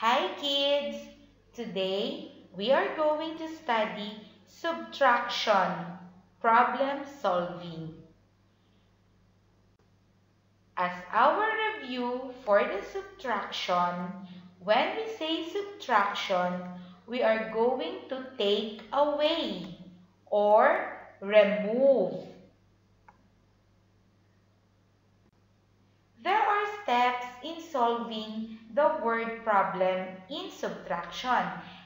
Hi kids! Today, we are going to study subtraction, problem solving. As our review for the subtraction, when we say subtraction, we are going to take away or remove. There are steps in solving the word problem in subtraction.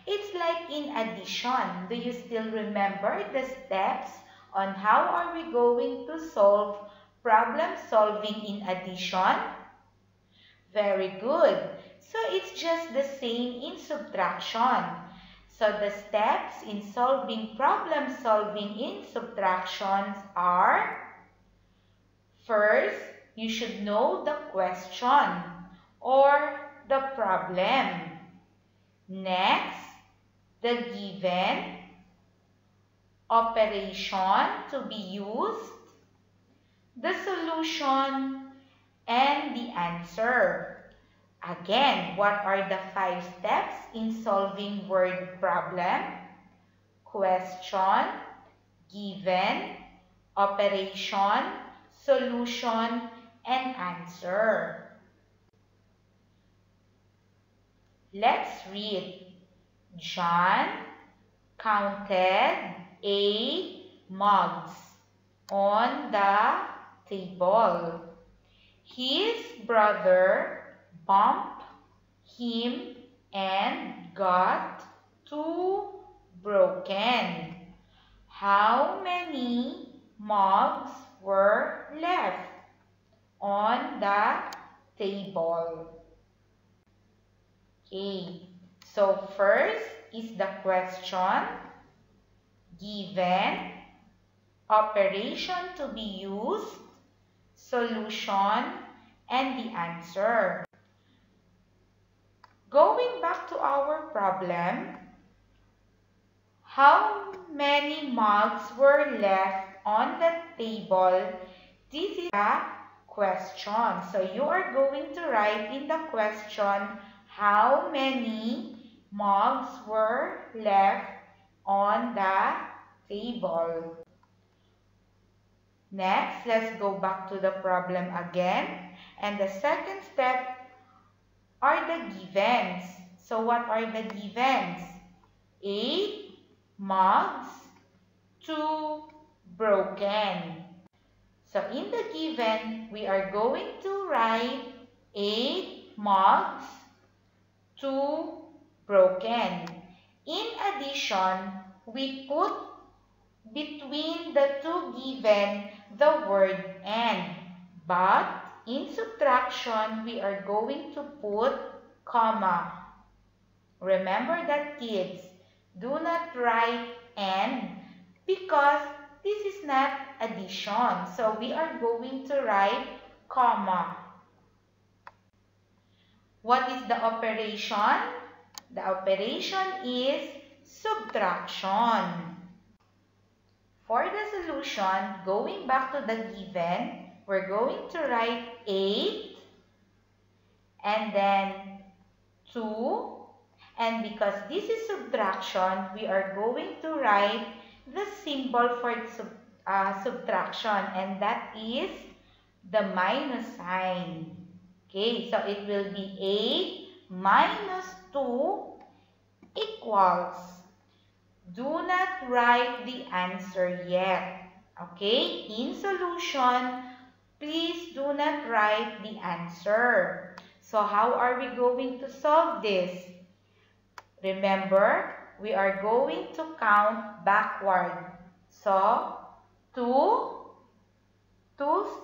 It's like in addition. Do you still remember the steps on how are we going to solve problem solving in addition? Very good. So it's just the same in subtraction. So the steps in solving problem solving in subtractions are: first, you should know the question or the problem. Next, the given, operation to be used, the solution, and the answer. Again, what are the 5 steps in solving word problem? Question, given, operation, solution, and answer. Let's read. John counted 8 mugs on the table. His brother bumped him and got 2 broken. How many mugs were left on the table? Okay, so first is the question, given, operation to be used, solution, and the answer. Going back to our problem, how many mugs were left on the table? This is a question. So you are going to write in the question how many mugs were left on the table. Next, let's go back to the problem again. And the second step are the givens. So what are the givens? 8 mugs, 2 broken. So in the given, we are going to write 8 mugs, 2 broken. In addition, we put between the 2 given the word and. But in subtraction, we are going to put comma. Remember that, kids. Do not write and because this is not addition. So we are going to write comma. What is the operation? The operation is subtraction. For the solution, going back to the given, we're going to write 8 and then 2. And because this is subtraction, we are going to write the symbol for subtraction, and that is the minus sign. Okay, so it will be 8 minus 2 equals. Do not write the answer yet. Okay, in solution, please do not write the answer. So how are we going to solve this? Remember, we are going to count backward. So, 2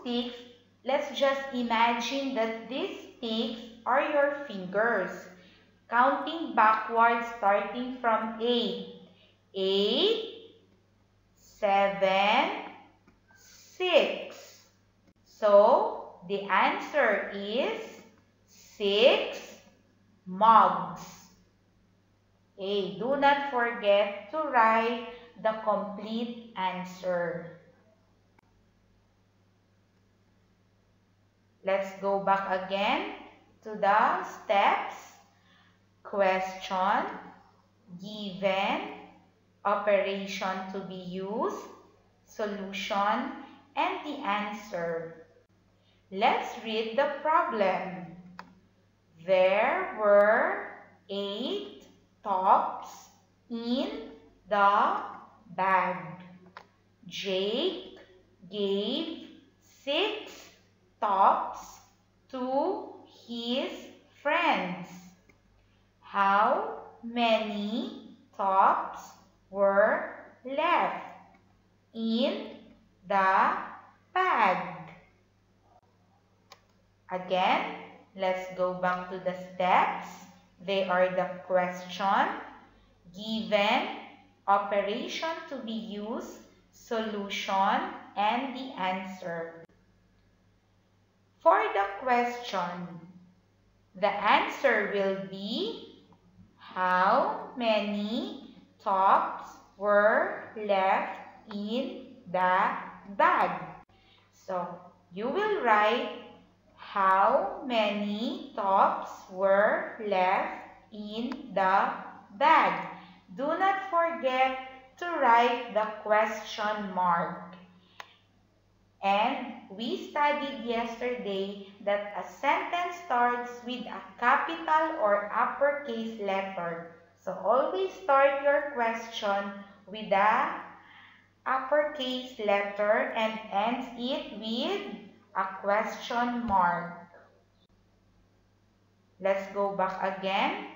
sticks. Let's just imagine that these sticks are your fingers. Counting backwards starting from 8. 8, 7, 6. So, the answer is 6 mugs. Okay, do not forget to write the complete answer. Let's go back again to the steps. question, given, operation to be used, solution, and the answer. Let's read the problem. There were 8 tops in the bag. Jake gave 6 tops to his friends. How many tops were left in the bag? Again, let's go back to the steps. They are the question, given, operation to be used, solution, and the answer. For the question, the answer will be how many tops were left in the bag. So, you will write how many tops were left in the bag. Do not forget to write the question mark. And we studied yesterday that a sentence starts with a capital or uppercase letter. So always start your question with a uppercase letter and ends it with a question mark. Let's go back again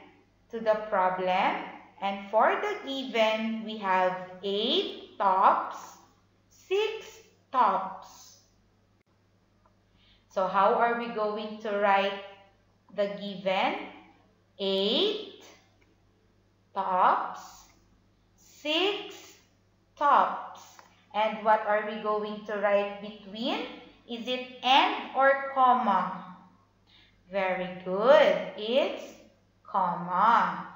to the problem. And for the given, we have 8 tops, 6 tops. So how are we going to write the given? 8 tops, 6 tops. And what are we going to write between? Is it and or comma? Very good. It's comma.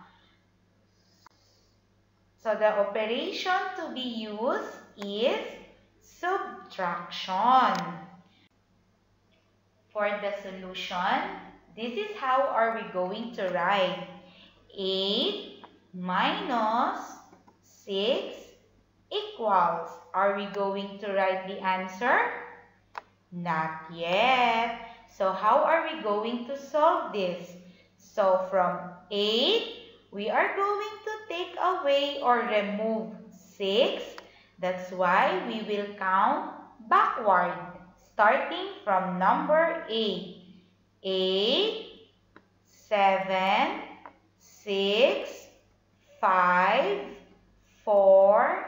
So the operation to be used is subtraction. For the solution, this is how are we going to write. 8 minus 6 equals. Are we going to write the answer? Not yet. So how are we going to solve this? So from 8, we are going to take away or remove 6. That's why we will count backward, starting from number 8. 8, 7, 6, 5, 4,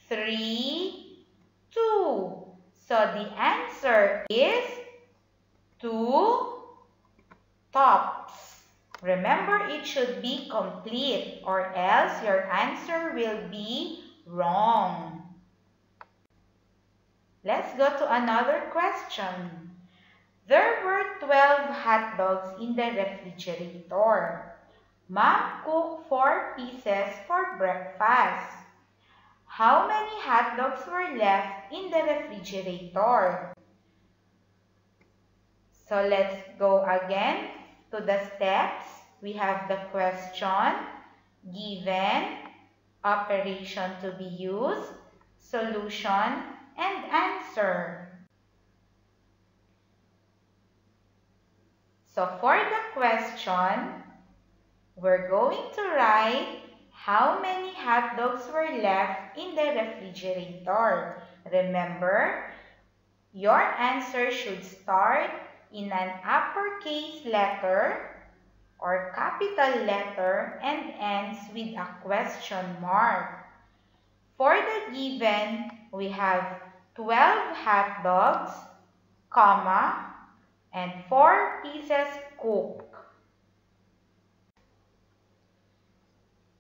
3, 2. So the answer is 2 tops. Remember, it should be complete or else your answer will be wrong. Let's go to another question. There were 12 hot dogs in the refrigerator. Mom cooked 4 pieces for breakfast. How many hot dogs were left in the refrigerator? So let's go again to the steps. We have the question, given, operation to be used, solution, and answer. So for the question, we're going to write how many hot dogs were left in the refrigerator. Remember, your answer should start in an uppercase letter or capital letter and ends with a question mark. For the given, we have 12 hot dogs, comma, and 4 pieces cooked.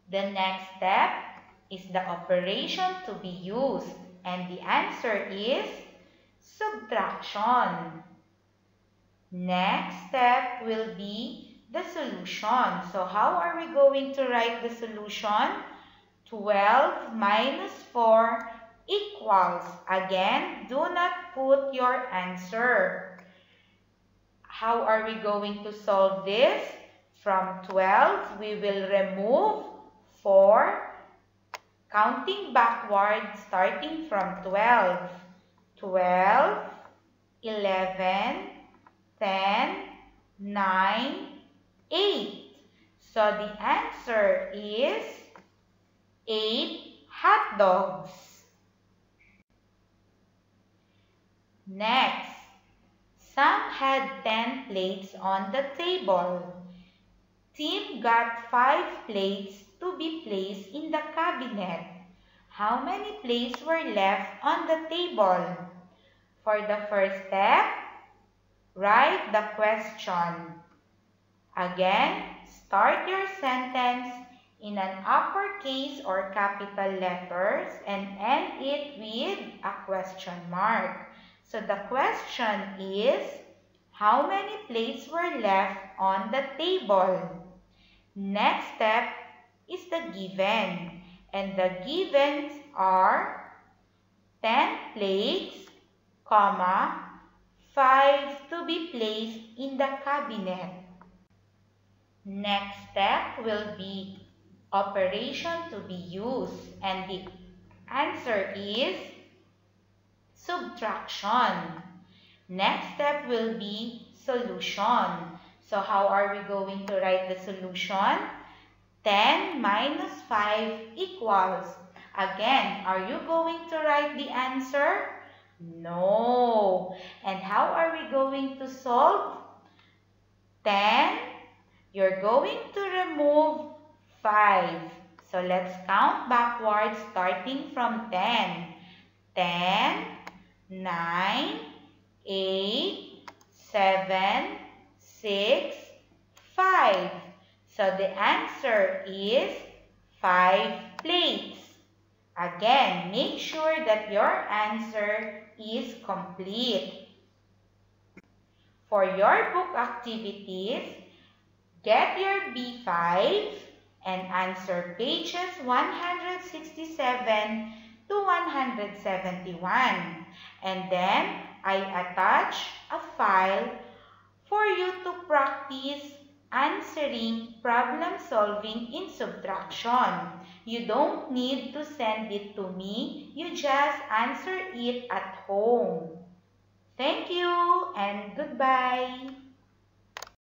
The next step is the operation to be used, and the answer is subtraction. Next step will be the solution. So how are we going to write the solution? 12 minus 4 equals. Again, do not put your answer. How are we going to solve this? From 12, we will remove 4, counting backward, starting from 12. 12, 11, 10, 9, 8. So the answer is 8 hot dogs. Next, Sam had 10 plates on the table. Tim got 5 plates to be placed in the cabinet. How many plates were left on the table? For the first step, write the question. Again, start your sentence in an uppercase or capital letters and end it with a question mark. So the question is, how many plates were left on the table? Next step is the given, and the givens are 10 plates, 5 to be placed in the cabinet. Next step will be operation to be used, and the answer is subtraction. Next step will be solution. So how are we going to write the solution? 10 minus 5 equals. Again, are you going to write the answer? No. And how are we going to solve? 10, you're going to remove 5. So let's count backwards starting from 10. 10, 9, 8, 7, 6, 5. So the answer is 5 plates. Again, make sure that your answer is complete. For your book activities, get your B5 and answer pages 167 to 171. And then, I attach a file for you to practice answering problem solving in subtraction. You don't need to send it to me. You just answer it at home. Thank you and goodbye.